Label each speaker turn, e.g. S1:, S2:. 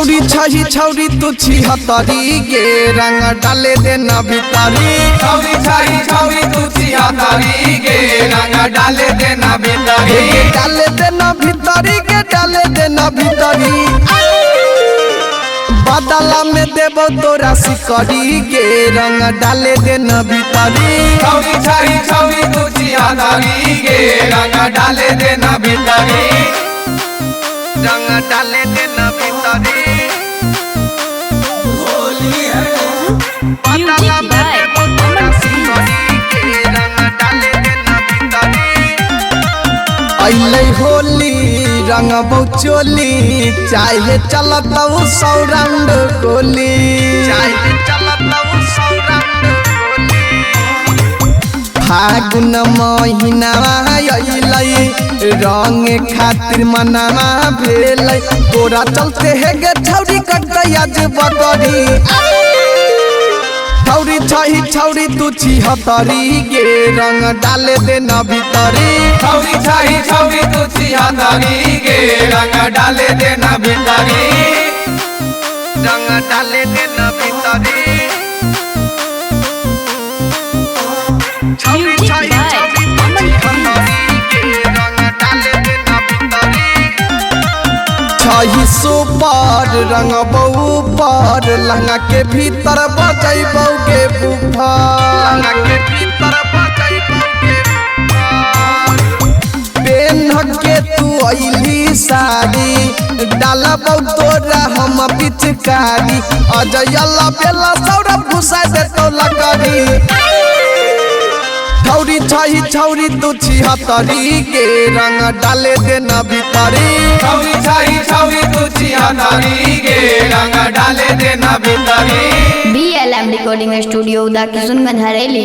S1: छौरी छही छौरी तू छिहत्तरी गे रंग डाले देना भितरी।
S2: छौरी छही छौरी तू छिहत्तरी गे रंग डाले देना भितरी।
S1: डाले देना भितरी गे डाले देना भितरी। बदला में देबो तोरा सिकरी गे रंग डाले देना भितरी।
S2: छौरी छही छौरी तू छिहत्तरी गे रंग डाले देना भितरी।
S1: रंग डाले देना भितरी। बदला में देबो तोरा सिकरी गे रंग डाले देना भितरी। अइलै होली रंग चोली चाहे चलत सौ राउंड गोली। चाहे चलत सौ राउंड गोली। फागुन महीना अइलै रंग खातिर मनावा भेलै। तोरा चलते है गे छौरी कटै आज बकरी। छौरी छही छौरी तू छिहत्तरी गे रंग डाले देना भितरी।
S2: छौरी छही छौरी तू छिहत्तरी गे रंग डाले देना भितरी।
S1: रंग डाले देना भितरी। छौरी छही छौरी तू छिहत्तरी गे रंग डाले देना भितरी। छही सुपर रंग ऊपर लहंगा के भीतर बजैबौ गे बुफर। लहंगा के भीतर बजैबौ गे बुफर। पेन्ह के तू अइली साड़ी डालबौ तोरा हम पिचकारी। अजयला बेला सौरभ घुसा देतौ लकड़ी। छौरी छही छौरी तू छिहत्तरी गे रंग डाले देना भितरी।
S2: छौरी छही छौरी तू छिहत्तरी गे रंग डाले देना भितरी।
S3: BLM रिकॉर्डिंग स्टूडियो उदा किशुन में धरेली।